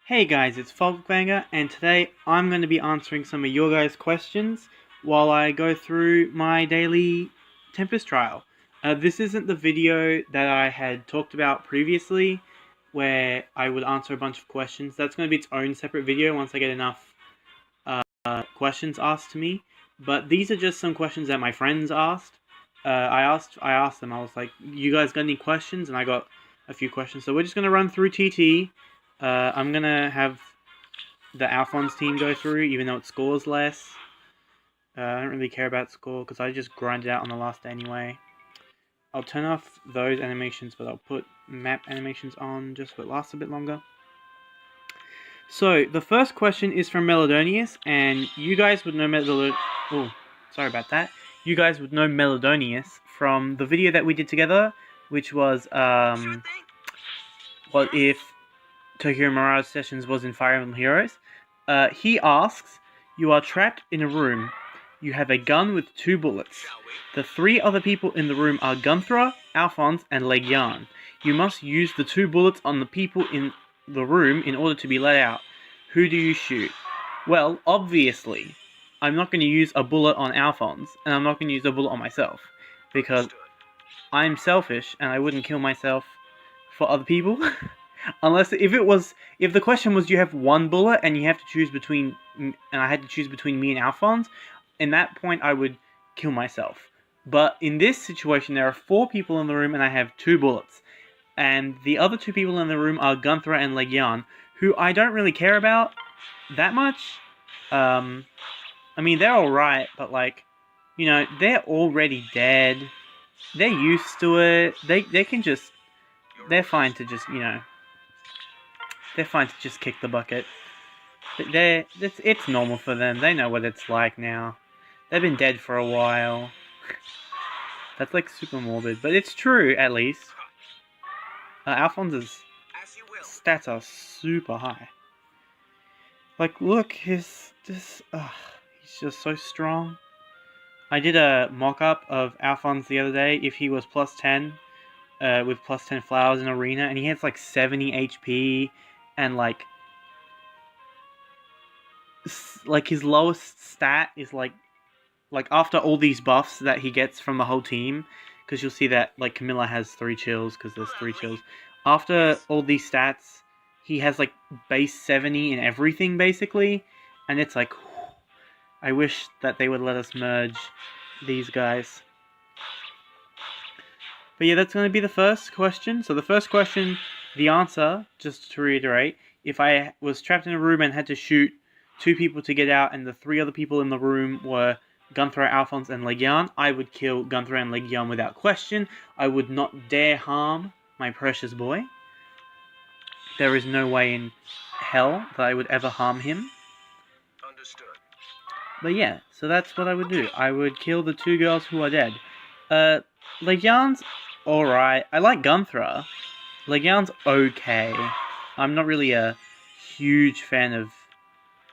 Hey guys, it's Fogbanger, and today I'm going to be answering some of your guys' questions while I go through my daily Tempest trial. This isn't the video that I had talked about previously, where I would answer a bunch of questions. That's going to be its own separate video once I get enough questions asked to me. But these are just some questions that my friends asked. I asked them. I was like, "You guys got any questions?" And I got a few questions. So we're just going to run through TT. I'm gonna have the Alfonse team go through, even though it scores less. I don't really care about score because I just grind it out on the last day anyway. I'll turn off those animations, but I'll put map animations on just so it lasts a bit longer. So the first question is from Melodonius, and you guys would know sorry about that. You guys would know Melodonius from the video that we did together, which was what if Tokyo Mirage Sessions was in Fire Emblem Heroes. He asks, you are trapped in a room. You have a gun with 2 bullets. The 3 other people in the room are Gunthra, Alfonse, and Legyan. You must use the 2 bullets on the people in the room in order to be let out. Who do you shoot? Well, obviously, I'm not going to use a bullet on Alfonse, and I'm not going to use a bullet on myself, because I'm selfish, and I wouldn't kill myself for other people. Unless, if the question was you have 1 bullet and you have to choose between, and I had to choose between me and Alfonse, in that point I would kill myself. But in this situation, there are 4 people in the room and I have 2 bullets. And the other 2 people in the room are Gunthra and Legyan, who I don't really care about that much. I mean, they're alright, but like, you know, they're already dead. They're used to it. They can just, they're fine to just, you know, they're fine to just kick the bucket. It's normal for them. They know what it's like now. They've been dead for a while. That's like super morbid, but it's true at least. Alphonse's stats are super high. Like, look, he's just so strong. I did a mock-up of Alphonse the other day. If he was plus 10, with plus 10 flowers in arena, and he has like 70 HP. And like his lowest stat is like after all these buffs that he gets from the whole team, because you'll see that like Camilla has 3 chills because there's 3 chills. After all these stats, he has like base 70 in everything basically, and it's like, I wish that they would let us merge these guys. But yeah, that's going to be the first question. So the first question, the answer, just to reiterate, if I was trapped in a room and had to shoot 2 people to get out and the 3 other people in the room were Gunthra, Alfonse, and Legyan, I would kill Gunthra and Legyan without question. I would not dare harm my precious boy. There is no way in hell that I would ever harm him. Understood. But yeah, so that's what I would do. I would kill the 2 girls who are dead. Legyan's alright. I like Gunthra. Legyan's okay. I'm not really a huge fan of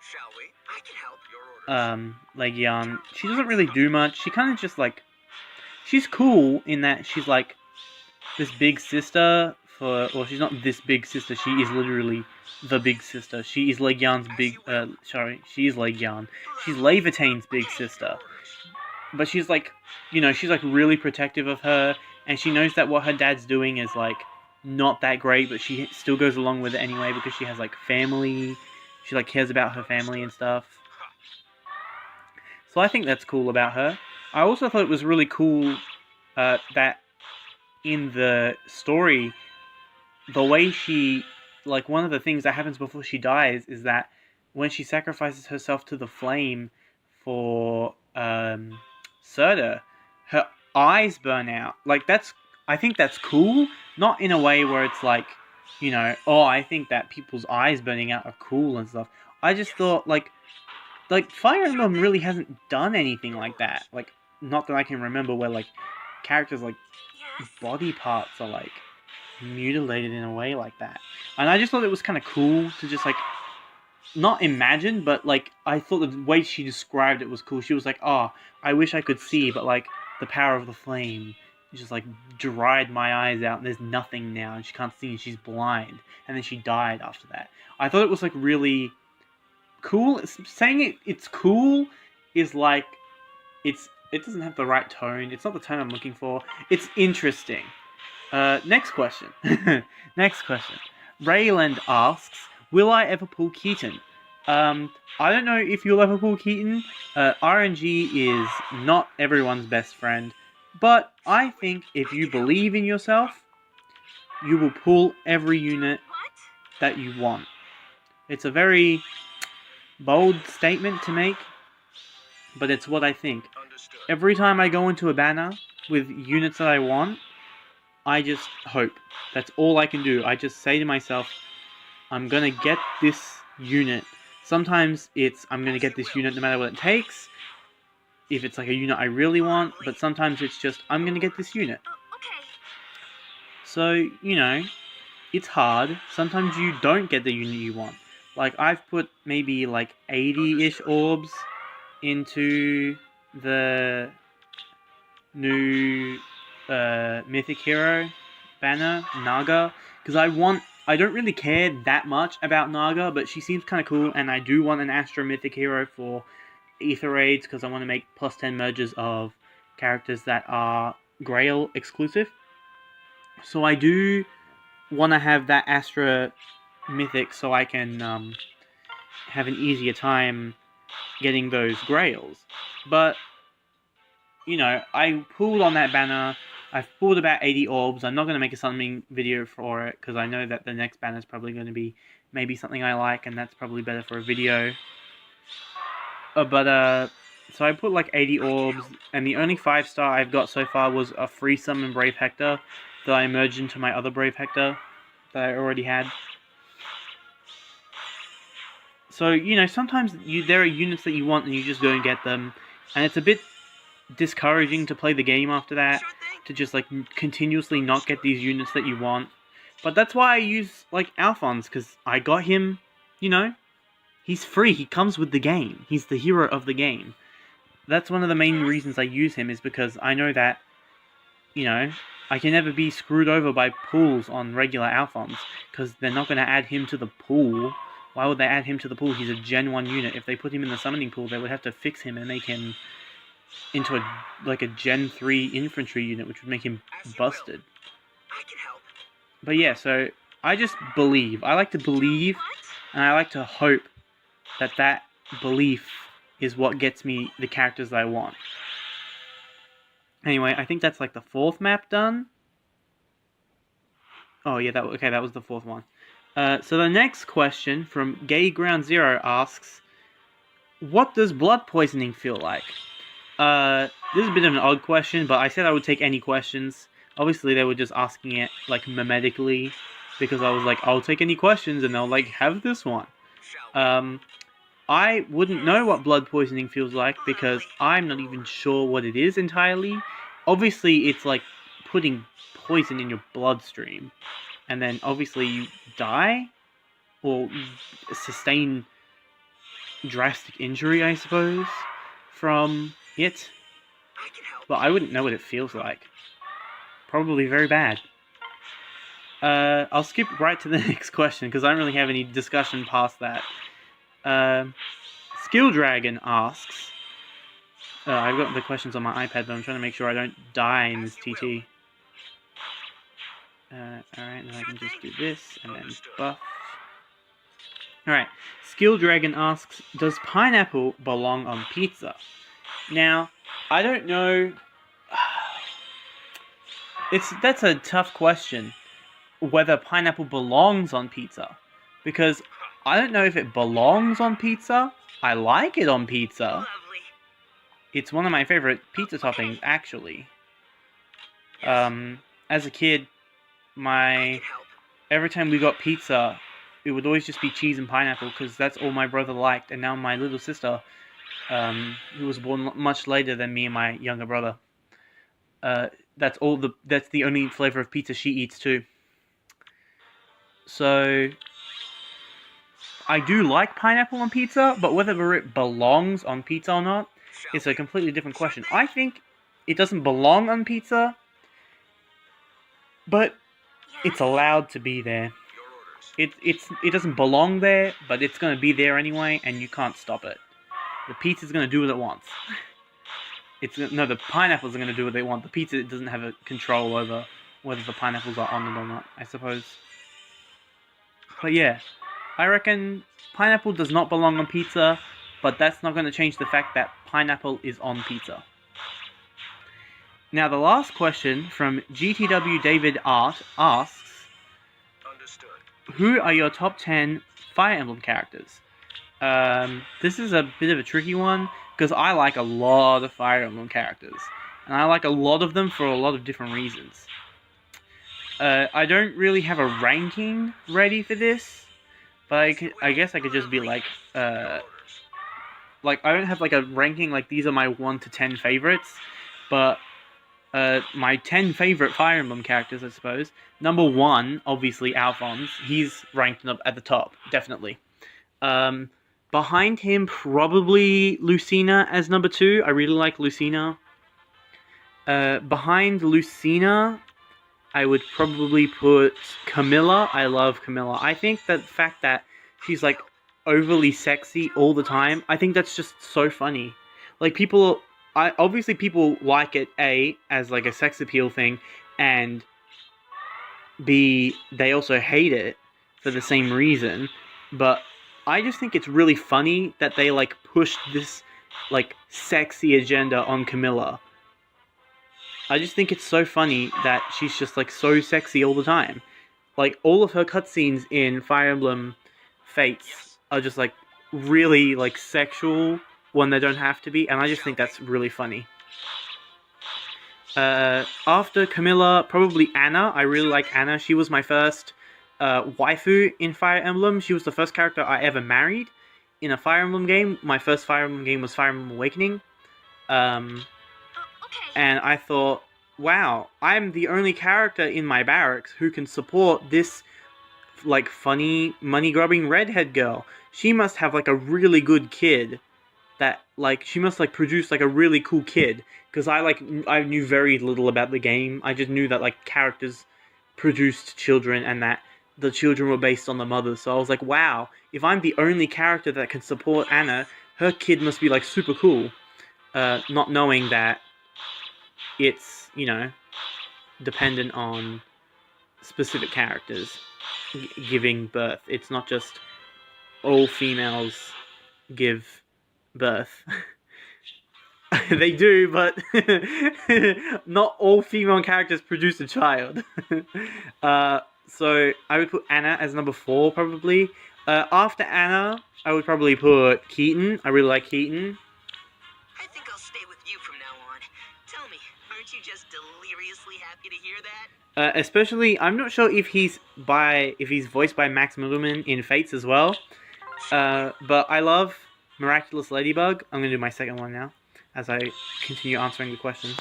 Shall we? I can help your orders. Legyan. She doesn't really do much. She kind of just like, she's cool in that she's like this big sister for, or she's not this big sister. She is literally the big sister. She is Legyan's big. She is Legyan. She's Levitane's big sister. But she's like, you know, she's like really protective of her, and she knows that what her dad's doing is like not that great, but she still goes along with it anyway because she has like family. She like cares about her family and stuff. So I think that's cool about her. I also thought it was really cool that in the story, the way she, like, one of the things that happens before she dies is that when she sacrifices herself to the flame for Serta, her eyes burn out. Like, I think that's cool. Not in a way where it's like, you know, oh, I think that people's eyes burning out are cool and stuff. I just thought, like Fire Emblem really hasn't done anything like that. Like, not that I can remember where, like, characters, like, body parts are, like, mutilated in a way like that. And I just thought it was kind of cool to just, like, not imagine, but, like, I thought the way she described it was cool. She was like, oh, I wish I could see, but, like, the power of the flame just like dried my eyes out, and there's nothing now, and she can't see, and she's blind, and then she died after that. I thought it was like really cool. Saying it's cool is like it doesn't have the right tone. It's not the tone I'm looking for. It's interesting. Next question. Next question. Rayland asks, will I ever pull Keaton? I don't know if you'll ever pull Keaton. RNG is not everyone's best friend, but I think if you believe in yourself, you will pull every unit that you want. It's a very bold statement to make, but it's what I think. Every time I go into a banner with units that I want, I just hope. That's all I can do. I just say to myself, I'm gonna get this unit. Sometimes it's, I'm gonna get this unit no matter what it takes, if it's like a unit I really want, but sometimes it's just, I'm gonna get this unit. So, you know, it's hard. Sometimes you don't get the unit you want. Like, I've put maybe like 80-ish orbs into the new Mythic Hero banner, Naga, because I don't really care that much about Naga, but she seems kind of cool, and I do want an Astro Mythic Hero for Ether Raids, because I want to make plus 10 merges of characters that are Grail exclusive. So I do want to have that Astra Mythic so I can have an easier time getting those Grails. But, you know, I pulled on that banner. I've pulled about 80 orbs. I'm not going to make a summoning video for it, because I know that the next banner is probably going to be maybe something I like, and that's probably better for a video. So I put like 80 orbs, and the only 5-star I've got so far was a free summon Brave Hector that I merged into my other Brave Hector that I already had. So, you know, sometimes there are units that you want and you just go and get them, and it's a bit discouraging to play the game after that, to just like continuously not get these units that you want. But that's why I use like Alfonse, because I got him, you know, he's free, he comes with the game, he's the hero of the game. That's one of the main reasons I use him, is because I know that, you know, I can never be screwed over by pools on regular Alfonse, because they're not going to add him to the pool. Why would they add him to the pool? He's a Gen 1 unit. If they put him in the summoning pool, they would have to fix him and make him into a Gen 3 infantry unit, which would make him busted. But yeah, so I just believe. I like to believe, and I like to hope that that belief is what gets me the characters that I want. Anyway, I think that's like the 4th map done. Oh yeah, that was the 4th one. So the next question from Gay Ground Zero asks, what does blood poisoning feel like? This is a bit of an odd question, but I said I would take any questions. Obviously, they were just asking it, like, mimetically, because I was like, I'll take any questions, and they'll, like, have this one. I wouldn't know what blood poisoning feels like, because I'm not even sure what it is entirely. Obviously, it's like putting poison in your bloodstream, and then obviously you die, or sustain drastic injury, I suppose, from it. But I wouldn't know what it feels like. Probably very bad. I'll skip right to the next question, because I don't really have any discussion past that. Skill Dragon asks, I've got the questions on my iPad, but I'm trying to make sure I don't die in this TT. Alright, then I can just do this, and then buff. Alright, Skill Dragon asks, does pineapple belong on pizza? Now, I don't know. That's a tough question, whether pineapple belongs on pizza, because I don't know if it belongs on pizza. I like it on pizza. It's one of my favorite pizza toppings, actually. As a kid, every time we got pizza, it would always just be cheese and pineapple, because that's all my brother liked. And now my little sister, who was born much later than me and my younger brother, that's the only flavor of pizza she eats too. So I do like pineapple on pizza, but whether it belongs on pizza or not is a completely different question. I think it doesn't belong on pizza, but it's allowed to be there. Your orders. It doesn't belong there, but it's gonna be there anyway, and you can't stop it. The pizza's gonna do what it wants. The pineapples are gonna do what they want. The pizza doesn't have a control over whether the pineapples are on it or not, I suppose. But yeah, I reckon pineapple does not belong on pizza, but that's not going to change the fact that pineapple is on pizza. Now, the last question from GTW David Art asks, Understood. who are your top 10 Fire Emblem characters? This is a bit of a tricky one, because I like a lot of Fire Emblem characters. And I like a lot of them for a lot of different reasons. I don't really have a ranking ready for this, but I guess I could just be like, I don't have like a ranking like these are my 1 to 10 favorites, but my 10 favorite Fire Emblem characters, I suppose. Number 1, obviously Alfonse. He's ranked up at the top, definitely. Behind him, probably Lucina as number 2. I really like Lucina. Behind Lucina, I would probably put Camilla. I love Camilla. I think that the fact that she's like overly sexy all the time, I think that's just so funny. Like people like it as like a sex appeal thing, and B, they also hate it for the same reason. But I just think it's really funny that they like pushed this like sexy agenda on Camilla. I just think it's so funny that she's just like so sexy all the time. Like all of her cutscenes in Fire Emblem Fates are just like really like sexual when they don't have to be, and I just think that's really funny. After Camilla, probably Anna. I really like Anna. She was my first waifu in Fire Emblem. She was the first character I ever married in a Fire Emblem game. My first Fire Emblem game was Fire Emblem Awakening. And I thought, wow, I'm the only character in my barracks who can support this, like, funny, money-grubbing redhead girl. She must have, like, a really good kid. That, like, she must, like, produce, like, a really cool kid. Because I knew very little about the game. I just knew that, like, characters produced children and that the children were based on the mothers. So I was like, wow, if I'm the only character that can support Anna, her kid must be, like, super cool. Not knowing that it's, you know, dependent on specific characters giving birth. It's not just all females give birth. They do, but not all female characters produce a child. So I would put Anna as number 4, probably. After Anna, I would probably put Keaton. I really like Keaton. I think I'll stay with you from now on. Tell me, aren't you just deliriously happy to hear that? Especially, I'm not sure if he's voiced by Max Mittelman in Fates as well. But I love Miraculous Ladybug. I'm gonna do my second one now, as I continue answering the questions.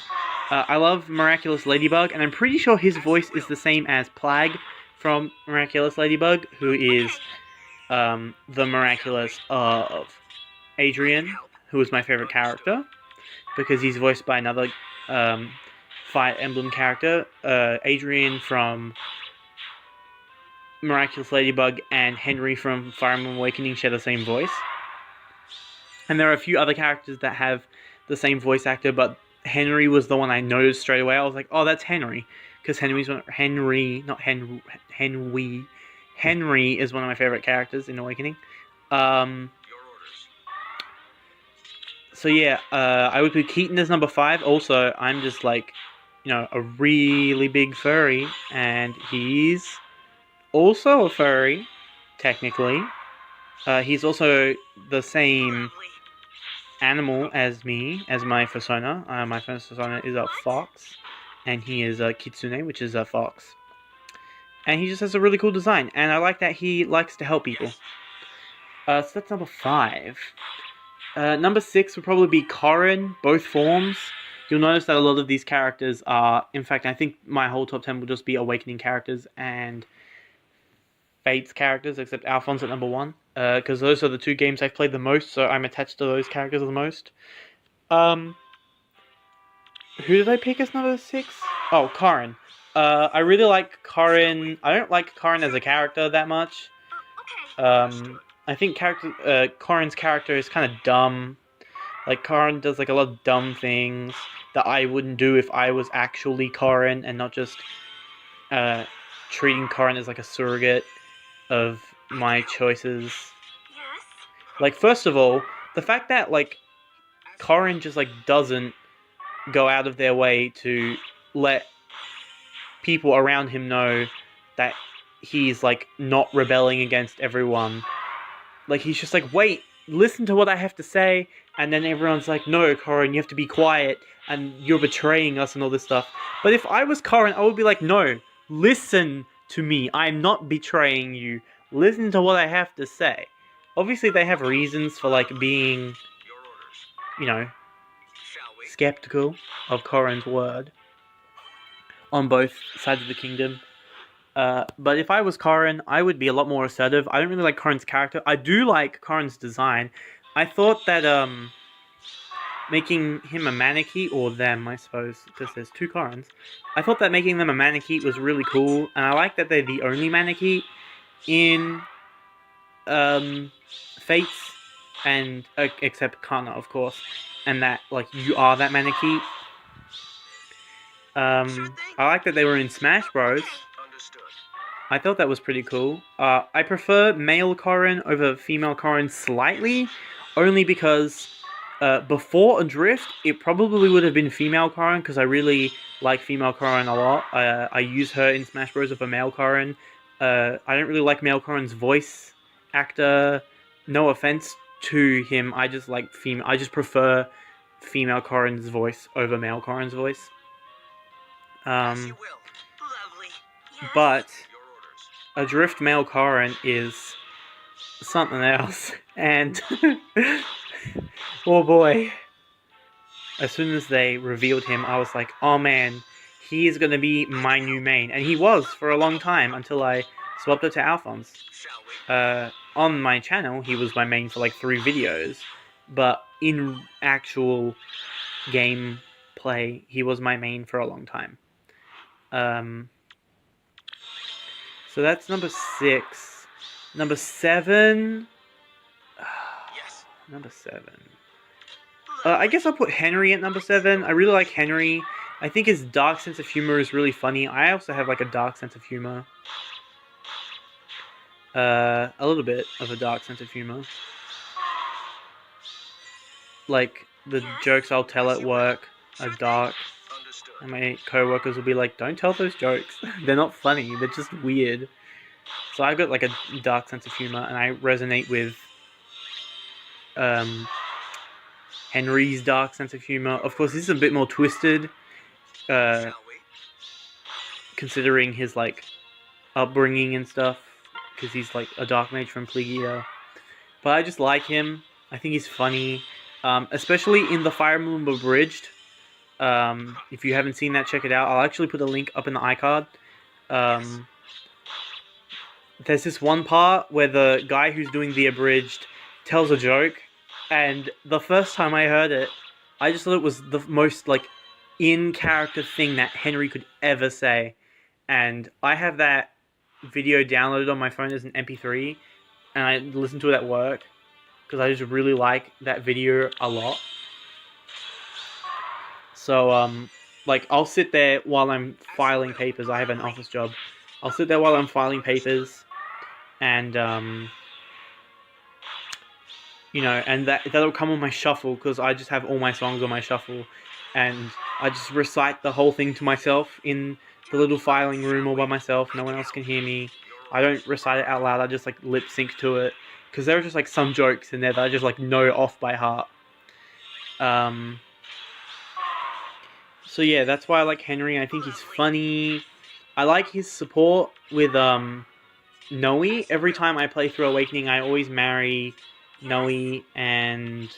I love Miraculous Ladybug, and I'm pretty sure his voice is the same as Plague from Miraculous Ladybug, who is the Miraculous of Adrian, who is my favorite character, because he's voiced by another Fire Emblem character. Adrian from Miraculous Ladybug and Henry from Fire Emblem Awakening share the same voice. And there are a few other characters that have the same voice actor, but Henry was the one I noticed straight away. I was like, oh, that's Henry. Because Henry is one of my favorite characters in Awakening. So yeah, I would put Keaton as number 5. Also, I'm just like, you know, a really big furry, and he's also a furry, technically. He's also the same animal as me, as my persona. My first persona is a fox, and he is a kitsune, which is a fox. And he just has a really cool design, and I like that he likes to help people. So that's number 5. Number 6 would probably be Corrin, both forms. You'll notice that a lot of these characters are, in fact, I think my whole top 10 will just be Awakening characters and Fates characters, except Alfonse at number 1. Because those are the 2 games I've played the most, so I'm attached to those characters the most. Who did I pick as number 6? Oh, Corrin. I really like Karin. I don't like Karin as a character that much. Okay. I think Karin's character is kind of dumb. Like Karin does like a lot of dumb things that I wouldn't do if I was actually Karin and not just uh, treating Karin as like a surrogate of my choices. Yes. Like first of all, the fact that like Karin just like doesn't go out of their way to let people around him know that he's like not rebelling against everyone. Like he's just like, wait, listen to what I have to say, and then everyone's like, no, Corin, you have to be quiet, and you're betraying us and all this stuff. But if I was Corin, I would be like, no, listen to me. I'm not betraying you. Listen to what I have to say. Obviously, they have reasons for like being, you know, skeptical of Corin's word on both sides of the kingdom. But if I was Corin, I would be a lot more assertive. I don't really like Corin's character. I do like Corin's design. I thought that making him a mannequin, or them, I suppose, because there's two Corins. I thought that making them a mannequin was really cool, and I like that they're the only mannequin in Fates, and except Kana, of course, and that like you are that mannequin. I like that they were in Smash Bros. I thought that was pretty cool. I prefer male Corrin over female Corrin slightly, only because before Adrift, it probably would have been female Corrin, because I really like female Corrin a lot. I use her in Smash Bros. Of a male Corrin. I don't really like male Corrin's voice actor. No offense to him, I just like female. I just prefer female Corrin's voice over male Corrin's voice. But Adrift male Corrin is something else, and oh boy, as soon as they revealed him, I was like, oh man, he is gonna be my new main, and he was for a long time until I swapped it to Alfonse. On my channel, he was my main for like 3 videos, but in actual gameplay, he was my main for a long time. So that's number 6. Number 7. Number 7. I guess I'll put Henry at number 7. I really like Henry. I think his dark sense of humor is really funny. I also have like a dark sense of humor. A little bit of a dark sense of humor. Like, the jokes I'll tell at work are dark. And my co-workers will be like, don't tell those jokes. They're not funny. They're just weird. So I've got like a dark sense of humor, and I resonate with Henry's dark sense of humor. Of course, this is a bit more twisted, considering his like upbringing and stuff, because he's like a dark mage from Plegia. But I just like him. I think he's funny, especially in the Fire Emblem Abridged. If you haven't seen that, check it out. I'll actually put a link up in the iCard. There's this one part where the guy who's doing the Abridged tells a joke, and the first time I heard it, I just thought it was the most, like, in-character thing that Henry could ever say. And I have that video downloaded on my phone as an MP3, and I listen to it at work, because I just really like that video a lot. So, like, I'll sit there while I'm filing papers. I have an office job. I'll sit there while I'm filing papers, and, you know, and that'll come on my shuffle, because I just have all my songs on my shuffle, and I just recite the whole thing to myself in the little filing room all by myself. No one else can hear me. I don't recite it out loud. I just, like, lip sync to it, because there are just, like, some jokes in there that I just, like, know off by heart. So yeah, that's why I like Henry. I think he's funny. I like his support with Noe. Every time I play through Awakening, I always marry Noe and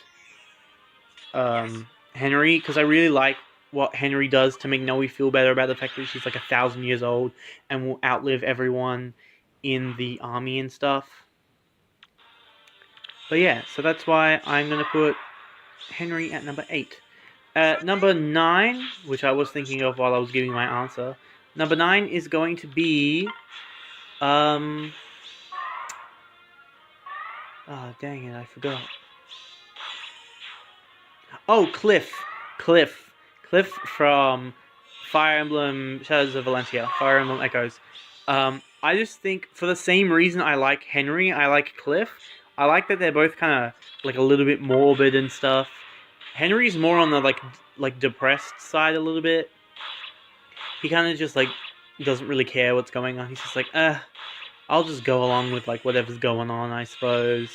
Henry, because I really like what Henry does to make Noe feel better about the fact that she's like 1,000 years old and will outlive everyone in the army and stuff. But yeah, so that's why I'm going to put Henry at number 8. Number 9, which I was thinking of while I was giving my answer, Number 9 is going to be... Oh, dang it, I forgot. Oh, Cliff. Cliff from Fire Emblem Shadows of Valentia. Fire Emblem Echoes. I just think, for the same reason I like Henry, I like Cliff. I like that they're both kind of, like, a little bit morbid and stuff. Henry's more on the, like depressed side a little bit. He kind of just, like, doesn't really care what's going on. He's just like, I'll just go along with, like, whatever's going on, I suppose.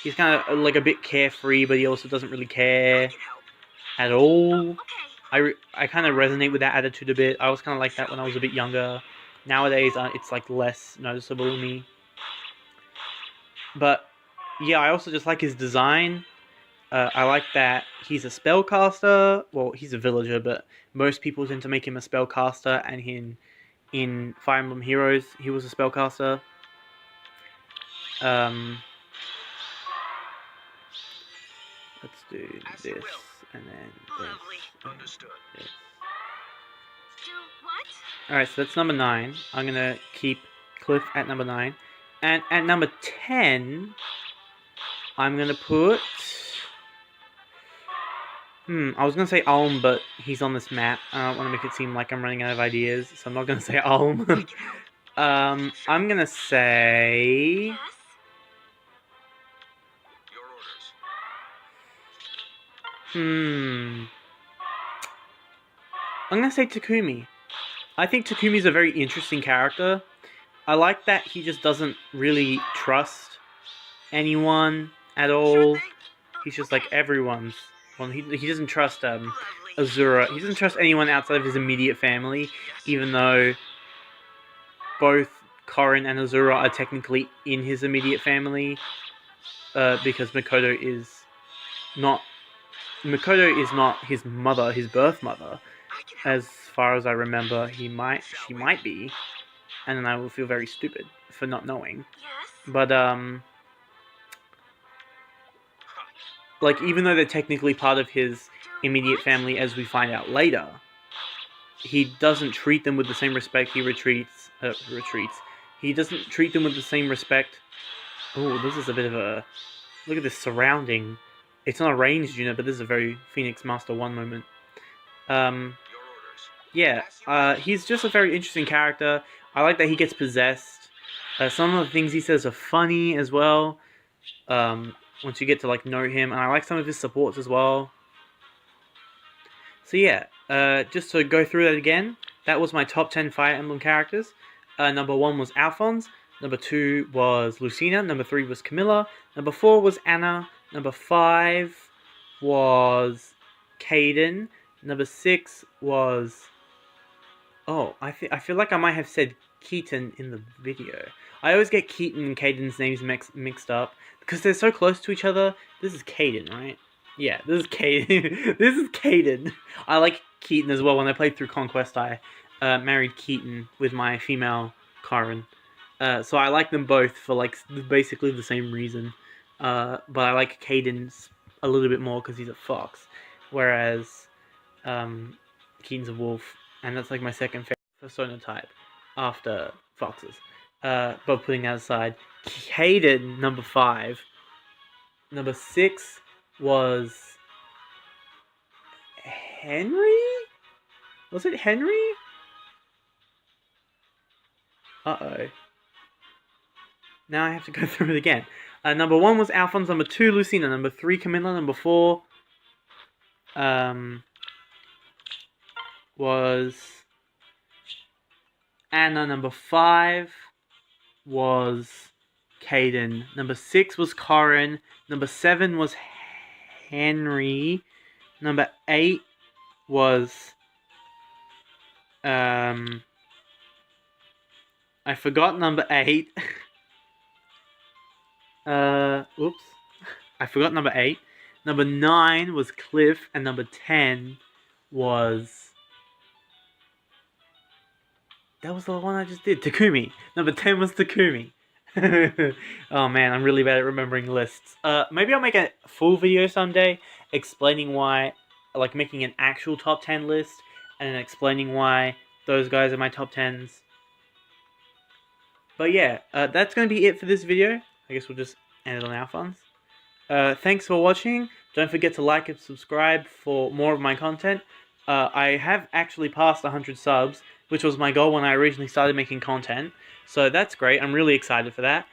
He's kind of, like, a bit carefree, but he also doesn't really care at all. I kind of resonate with that attitude a bit. I was kind of like that when I was a bit younger. Nowadays, it's, like, less noticeable to me. But, yeah, I also just like his design. I like that he's a spellcaster. Well, he's a villager, but most people tend to make him a spellcaster, and in Fire Emblem Heroes, he was a spellcaster. Let's do this, and then this. Understood. This. Do what? Alright, so that's number 9. I'm gonna keep Cliff at number 9. And at number 10, I'm gonna put... I was gonna say Ulm, but he's on this map. I don't want to make it seem like I'm running out of ideas, so I'm not gonna say Ulm. I'm gonna say... Yes? Your orders. I'm gonna say Takumi. I think Takumi's a very interesting character. I like that he just doesn't really trust anyone at all. He's just like everyone's. Well, he doesn't trust Azura. He doesn't trust anyone outside of his immediate family, even though both Corrin and Azura are technically in his immediate family, because Makoto is not his mother, his birth mother. As far as I remember, she might be, and then I will feel very stupid for not knowing. Yes? But like, even though they're technically part of his immediate family, as we find out later, he doesn't treat them with the same respect. He retreats. He doesn't treat them with the same respect. Oh, this is a bit of a... Look at this surrounding. It's not a ranged unit, but this is a very Phoenix Master 1 moment. Yeah, he's just a very interesting character. I like that he gets possessed. Some of the things he says are funny as well. Once you get to, like, know him, and I like some of his supports as well. So yeah, just to go through that again, that was my top 10 Fire Emblem characters. Number 1 was Alfonse, number 2 was Lucina, number 3 was Camilla, number 4 was Anna, number 5 was Caden, number 6 was... Oh, I feel like I might have said Keaton in the video. I always get Keaton and Caden's names mixed up, because they're so close to each other. This is Caden, right? Yeah, this is Caden. This is Caden. I like Keaton as well. When I played through Conquest, I married Keaton with my female Corrin. So I like them both for, like, basically the same reason. But I like Caden a little bit more because he's a fox, whereas Keaton's a wolf, and that's, like, my second favorite persona type after foxes. But putting that aside, Caden, number 5. Number 6 was Henry? Was it Henry? Uh-oh. Now I have to go through it again. Number 1 was Alphonse, number 2 Lucina, number 3 Camilla, number 4 was Anna, number 5 was Caden, number 6 was Corrin, number 7 was Henry, number 8 was I forgot number 8. Oops. I forgot number 8. Number 9 was Cliff, and number 10 was... That was the one I just did. Takumi. Number 10 was Takumi. Oh man, I'm really bad at remembering lists. Maybe I'll make a full video someday explaining why, like, making an actual top 10 list and explaining why those guys are my top 10s. But yeah, that's going to be it for this video. I guess we'll just end it on Alfonse. Thanks for watching. Don't forget to like and subscribe for more of my content. I have actually passed 100 subs, which was my goal when I originally started making content. So that's great. I'm really excited for that.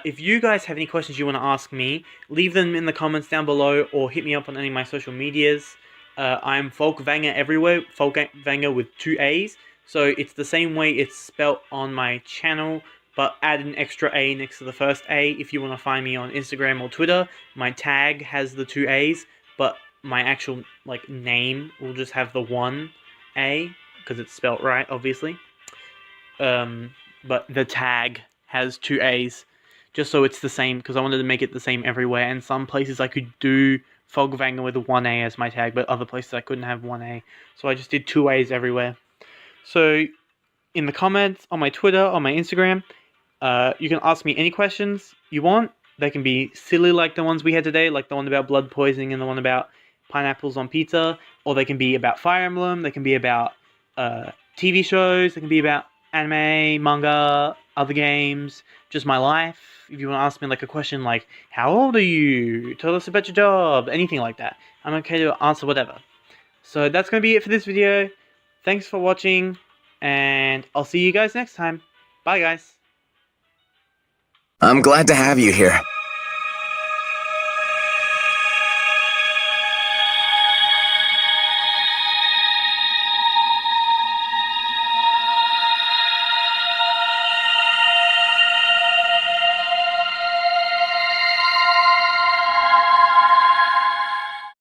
If you guys have any questions you want to ask me, leave them in the comments down below or hit me up on any of my social medias. I'm Folkvanger everywhere. Folkvanger with 2 A's. So it's the same way it's spelt on my channel, but add an extra A next to the first A if you want to find me on Instagram or Twitter. My tag has the 2 A's, but my actual name will just have the 1 A, because it's spelt right, obviously. But the tag has 2 A's, just so it's the same, because I wanted to make it the same everywhere. And some places I could do Fogvanger with 1 A as my tag, but other places I couldn't have 1 A. So I just did 2 A's everywhere. So in the comments, on my Twitter, on my Instagram, you can ask me any questions you want. They can be silly like the ones we had today, like the one about blood poisoning and the one about pineapples on pizza. Or they can be about Fire Emblem, they can be about TV shows, they can be about anime, manga, other games, just my life. If you want to ask me like a question like, how old are you? Tell us about your job, anything like that. I'm okay to answer whatever. So that's going to be it for this video. Thanks for watching, and I'll see you guys next time. Bye guys. I'm glad to have you here.